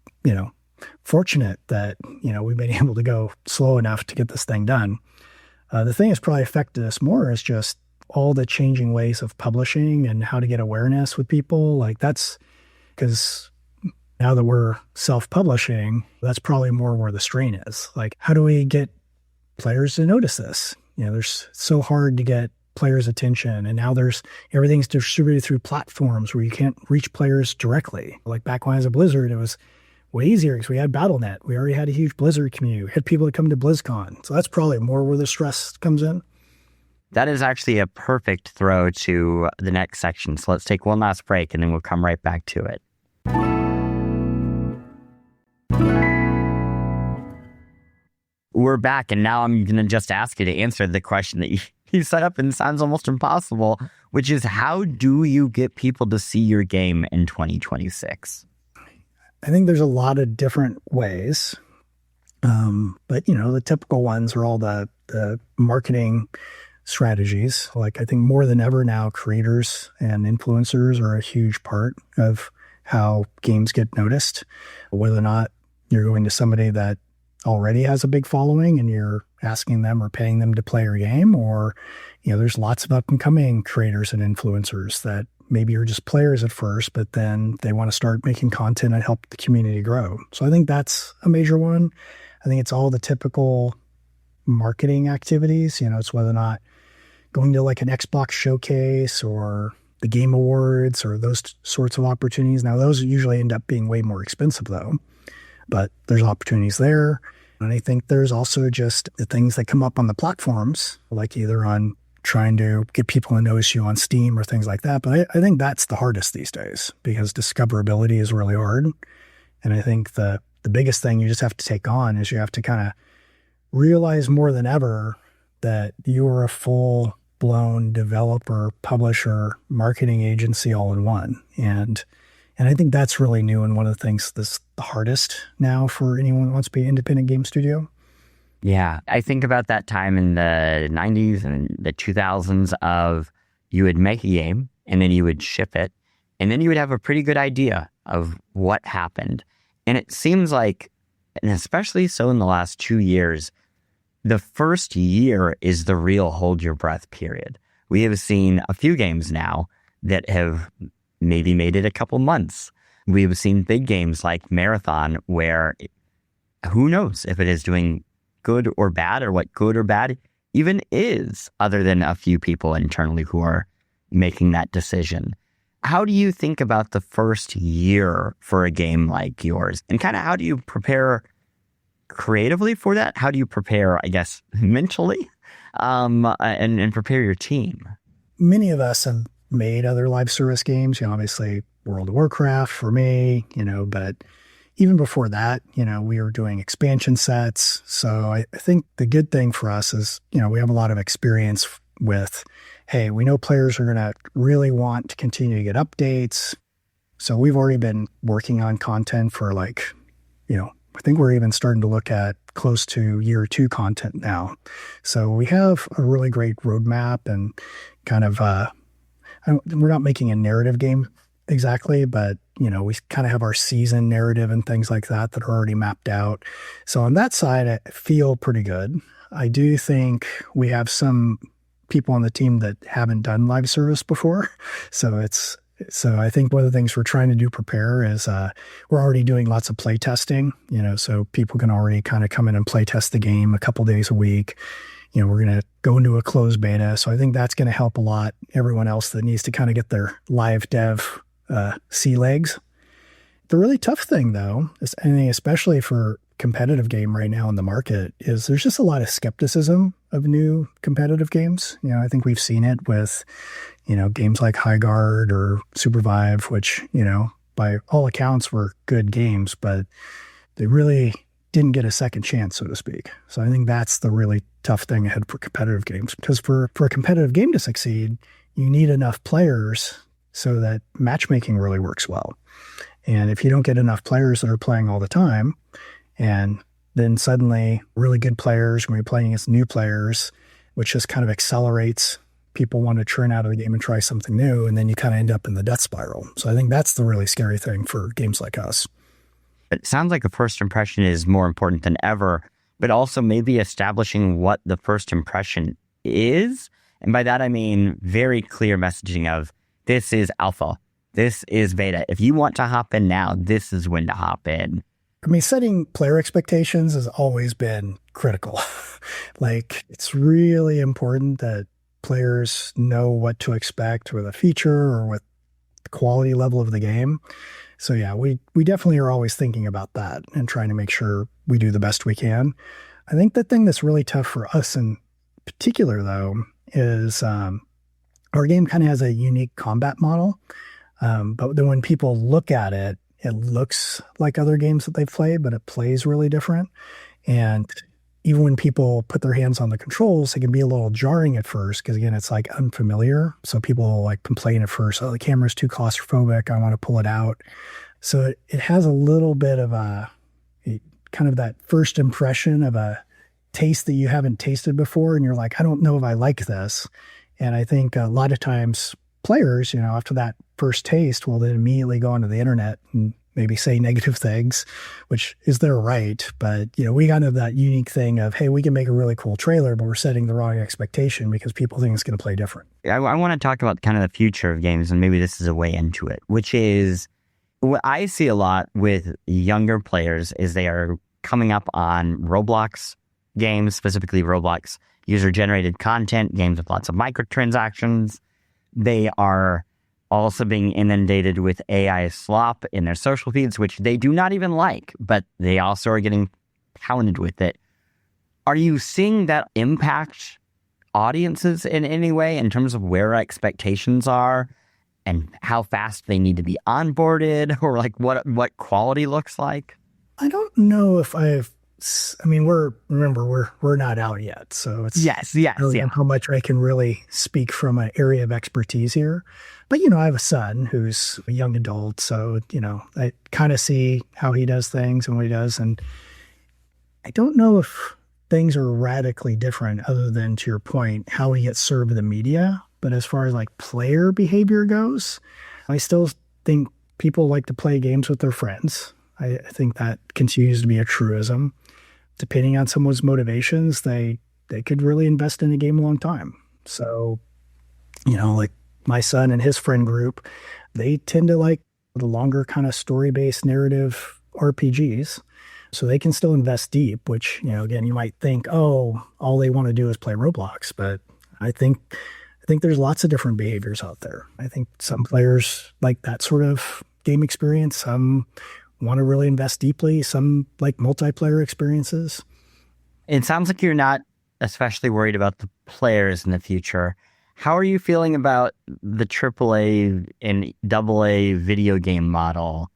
fortunate that, we've been able to go slow enough to get this thing done. The thing that's probably affected us more is just all the changing ways of publishing and how to get awareness with people. Like that's because now that we're self-publishing, that's probably more where the strain is. Like, how do we get players to notice this? There's so hard to get players' attention. And now everything's distributed through platforms where you can't reach players directly. Like back when I was at Blizzard, it was way easier because we had Battle.net. We already had a huge Blizzard community. We had people that come to BlizzCon. So that's probably more where the stress comes in. That is actually a perfect throw to the next section. So let's take one last break and then we'll come right back to it. We're back, and now I'm going to just ask you to answer the question that you set up and sounds almost impossible, which is how do you get people to see your game in 2026? I think there's a lot of different ways. But, the typical ones are all the marketing strategies. Like I think more than ever now, creators and influencers are a huge part of how games get noticed. Whether or not you're going to somebody that already has a big following and you're asking them or paying them to play your game, or, there's lots of up and coming creators and influencers that maybe are just players at first, but then they want to start making content and help the community grow. So I think that's a major one. I think it's all the typical marketing activities. It's whether or not going to like an Xbox showcase or the Game Awards or those sorts of opportunities. Now, those usually end up being way more expensive though, but there's opportunities there. And I think there's also just the things that come up on the platforms, like either on trying to get people to notice you on Steam or things like that. But I think that's the hardest these days because discoverability is really hard. And I think the biggest thing you just have to take on is you have to kind of realize more than ever that you are a full-blown developer, publisher, marketing agency all in one. And I think that's really new and one of the things that's the hardest now for anyone who wants to be an independent game studio. Yeah, I think about that time in the 90s and the 2000s of you would make a game and then you would ship it and then you would have a pretty good idea of what happened. And it seems like, and especially so in the last 2 years, the first year is the real hold your breath period. We have seen a few games now that have maybe made it a couple months. We've seen big games like Marathon where who knows if it is doing good or bad or what good or bad even is, other than a few people internally who are making that decision. How do you think about the first year for a game like yours? And kind of how do you prepare creatively for that? How do you prepare, I guess, mentally and prepare your team? Many of us have made other live service games, obviously World of Warcraft for me, but even before that, we were doing expansion sets. So I think the good thing for us is, we have a lot of experience with, hey, we know players are going to really want to continue to get updates. So we've already been working on content for I think we're even starting to look at close to year 2 content now. So we have a really great roadmap and kind of, we're not making a narrative game exactly, but, we kind of have our season narrative and things like that are already mapped out. So on that side, I feel pretty good. I do think we have some people on the team that haven't done live service before. So I think one of the things we're trying to do prepare is we're already doing lots of play testing, so people can already kind of come in and play test the game a couple days a week. We're going to go into a closed beta. So I think that's going to help a lot. Everyone else that needs to kind of get their live dev sea legs. The really tough thing though, especially for competitive game right now in the market, is there's just a lot of skepticism of new competitive games. I think we've seen it with, games like Highguard or Supervive, which, by all accounts were good games, but they really didn't get a second chance, so to speak. So I think that's the really tough thing ahead for competitive games, because for a competitive game to succeed, you need enough players so that matchmaking really works well. And if you don't get enough players that are playing all the time, and then suddenly really good players when you're playing against new players, which just kind of accelerates people want to churn out of the game and try something new, and then you kind of end up in the death spiral. So I think that's the really scary thing for games like us. It sounds like a first impression is more important than ever, but also maybe establishing what the first impression is. And by that, I mean very clear messaging of this is alpha, this is beta. If you want to hop in now, this is when to hop in. I mean, setting player expectations has always been critical. Like, it's really important that players know what to expect with a feature or with the quality level of the game. So yeah, we definitely are always thinking about that and trying to make sure we do the best we can. I think the thing that's really tough for us in particular, though, is our game kind of has a unique combat model. But then when people look at it, it looks like other games that they've played, but it plays really different. And even when people put their hands on the controls, it can be a little jarring at first because, again, it's like unfamiliar. So people like complain at first, oh, the camera's too claustrophobic, I want to pull it out. So it has a little bit of kind of that first impression of a taste that you haven't tasted before. And you're like, I don't know if I like this. And I think a lot of times players, after that first taste, will then immediately go onto the internet and maybe say negative things, which is their right. But, we got into that unique thing of, hey, we can make a really cool trailer, but we're setting the wrong expectation because people think it's going to play different. I want to talk about kind of the future of games, and maybe this is a way into it, which is what I see a lot with younger players is they are coming up on Roblox games, specifically Roblox user-generated content, games with lots of microtransactions. They are also being inundated with AI slop in their social feeds, which they do not even like, but they also are getting pounded with it. Are you seeing that impact audiences in any way in terms of where expectations are and how fast they need to be onboarded, or like what quality looks like? I don't know if we're not out yet, so it's how much I can really speak from an area of expertise here. But, I have a son who's a young adult, so, I kind of see how he does things and what he does. And I don't know if things are radically different other than, to your point, how he gets served the media. But as far as like player behavior goes, I still think people like to play games with their friends. I think that continues to be a truism. Depending on someone's motivations, they could really invest in a game a long time. So, like my son and his friend group, they tend to like the longer kind of story-based narrative RPGs. So they can still invest deep, which, again, you might think, oh, all they want to do is play Roblox. But I think there's lots of different behaviors out there. I think some players like that sort of game experience. Some want to really invest deeply. Some like multiplayer experiences. It sounds like you're not especially worried about the players in the future. How are you feeling about the AAA and AA video game model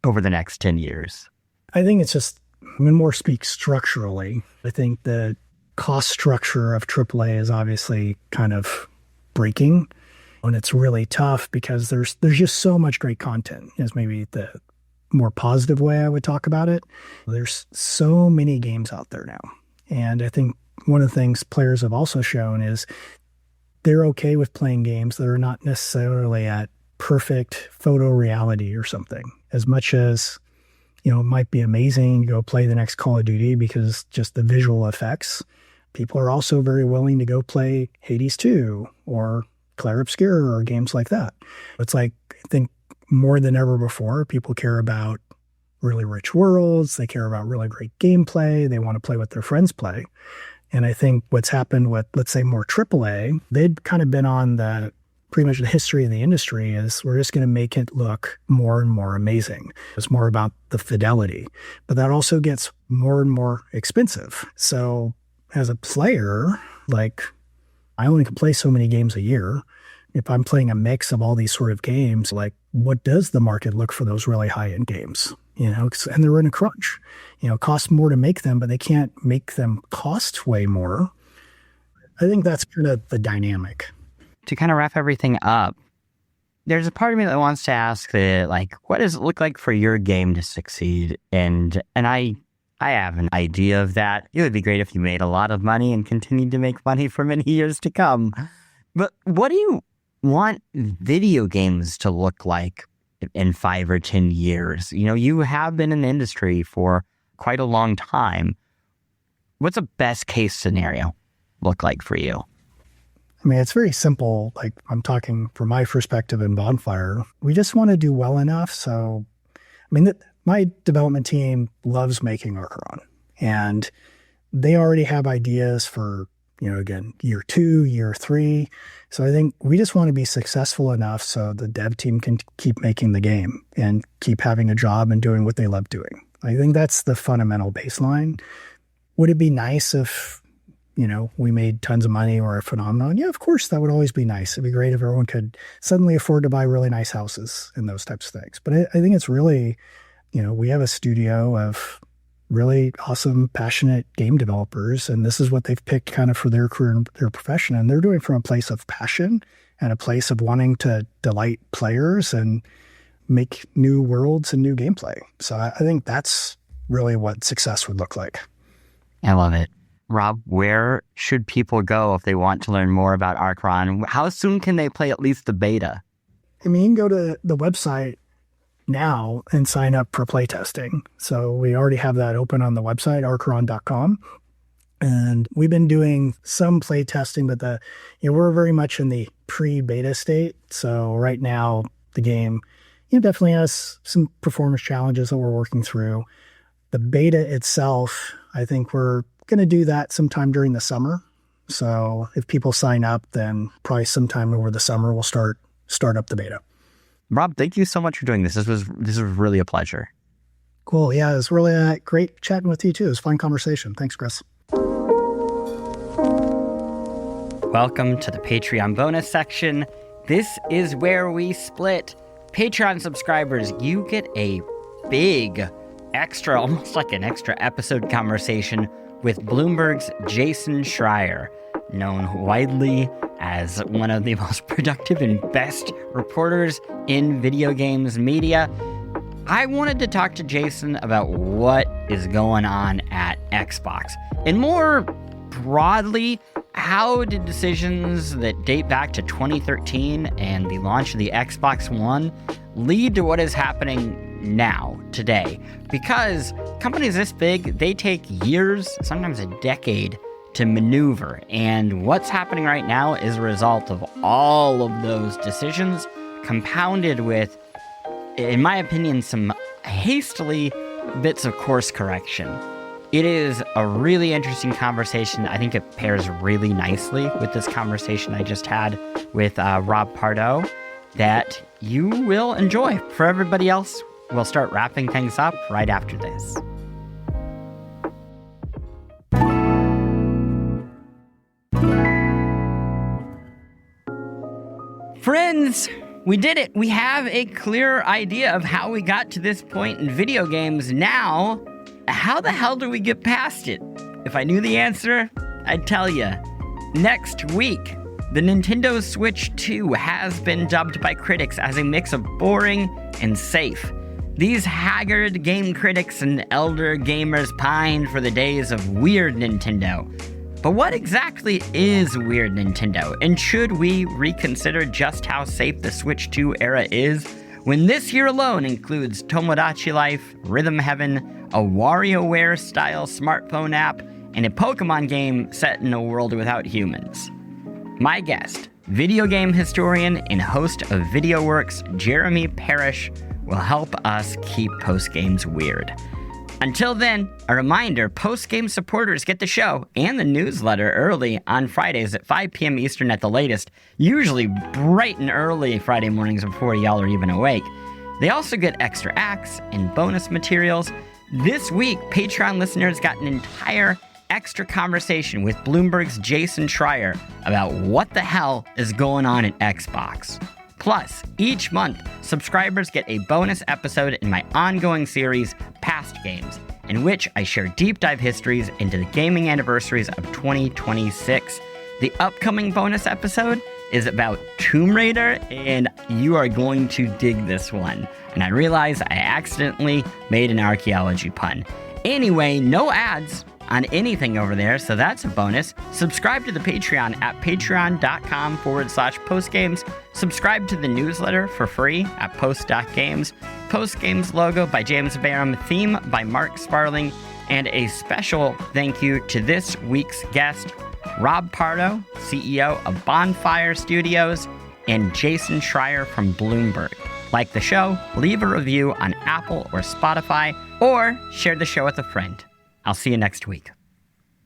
over the next 10 years? I think it's just, more speak structurally. I think the cost structure of AAA is obviously kind of breaking, and it's really tough because there's just so much great content, is maybe the more positive way I would talk about it. There's so many games out there now. And I think one of the things players have also shown is they're okay with playing games that are not necessarily at perfect photo reality or something. As much as, it might be amazing to go play the next Call of Duty because just the visual effects, people are also very willing to go play Hades 2 or Clair Obscur or games like that. It's like, I think more than ever before, people care about really rich worlds. They care about really great gameplay. They want to play what their friends play. And I think what's happened with, let's say, more AAA, they'd kind of been on pretty much the history of the industry is we're just going to make it look more and more amazing. It's more about the fidelity, but that also gets more and more expensive. So as a player, like I only can play so many games a year. If I'm playing a mix of all these sort of games, like what does the market look for those really high-end games? And they're in a crunch. It costs more to make them, but they can't make them cost way more. I think that's kind of the dynamic. To kind of wrap everything up, there's a part of me that wants to ask that, like, what does it look like for your game to succeed? And I have an idea of that. It would be great if you made a lot of money and continued to make money for many years to come. But what do you want video games to look like in 5 or 10 years? You know, you have been in the industry for quite a long time. What's a best case scenario look like for you? I mean, it's very simple. Like, I'm talking from my perspective in Bonfire. We just want to do well enough. So, I mean, my development team loves making Archeron, and they already have ideas for, again, year 2, year 3. So I think we just want to be successful enough so the dev team can keep making the game and keep having a job and doing what they love doing. I think that's the fundamental baseline. Would it be nice if, we made tons of money or a phenomenon? Yeah, of course, that would always be nice. It'd be great if everyone could suddenly afford to buy really nice houses and those types of things. But I think it's really, we have a studio of really awesome, passionate game developers, and this is what they've picked kind of for their career and their profession. And they're doing it from a place of passion and a place of wanting to delight players and make new worlds and new gameplay. So I think that's really what success would look like. I love it. Rob, where should people go if they want to learn more about Archeron? How soon can they play at least the beta? I mean, you can go to the website now and sign up for playtesting. So we already have that open on the website, archeron.com. And we've been doing some playtesting, but we're very much in the pre-beta state. So right now, the game definitely has some performance challenges that we're working through. The beta itself, I think we're going to do that sometime during the summer. So if people sign up, then probably sometime over the summer, we'll start up the beta. Rob, thank you so much for doing this. This was really a pleasure. Cool. Yeah, it was really great chatting with you too. It was a fun conversation. Thanks, Chris. Welcome to the Patreon bonus section. This is where we split. Patreon subscribers, you get a big extra, almost like an extra episode conversation with Bloomberg's Jason Schreier, known widely as one of the most productive and best reporters in video games media. I wanted to talk to Jason about what is going on at Xbox, and more broadly, how did decisions that date back to 2013 and the launch of the Xbox One lead to what is happening now, today? Because companies this big, they take years, sometimes a decade, to maneuver. And what's happening right now is a result of all of those decisions, compounded with, in my opinion, some hastily bits of course correction. It is a really interesting conversation. I think it pairs really nicely with this conversation I just had with Rob Pardo that you will enjoy. For everybody else, we'll start wrapping things up right after this. Friends, we did it. We have a clear idea of how we got to this point in video games. Now, how the hell do we get past it? If I knew the answer, I'd tell you. Next week, the Nintendo Switch 2 has been dubbed by critics as a mix of boring and safe. These haggard game critics and elder gamers pine for the days of Weird Nintendo. But what exactly is Weird Nintendo? And should we reconsider just how safe the Switch 2 era is, when this year alone includes Tomodachi Life, Rhythm Heaven, a WarioWare-style smartphone app, and a Pokemon game set in a world without humans? My guest, video game historian and host of VideoWorks, Jeremy Parrish, will help us keep post-games weird. Until then, a reminder, post-game supporters get the show and the newsletter early on Fridays at 5 p.m. Eastern at the latest, usually bright and early Friday mornings before y'all are even awake. They also get extra acts and bonus materials. This week, Patreon listeners got an entire extra conversation with Bloomberg's Jason Schreier about what the hell is going on at Xbox. Plus, each month, subscribers get a bonus episode in my ongoing series, Past Games, in which I share deep dive histories into the gaming anniversaries of 2026. The upcoming bonus episode is about Tomb Raider, and you are going to dig this one. And I realize I accidentally made an archaeology pun. Anyway, no ads on anything over there, so that's a bonus. Subscribe to the Patreon at patreon.com/postgames. Subscribe to the newsletter for free at post.games. Postgames logo by James Bareham, theme by Mark Sparling, and a special thank you to this week's guest, Rob Pardo, CEO of Bonfire Studios, and Jason Schreier from Bloomberg. Like the show, leave a review on Apple or Spotify, or share the show with a friend. I'll see you next week.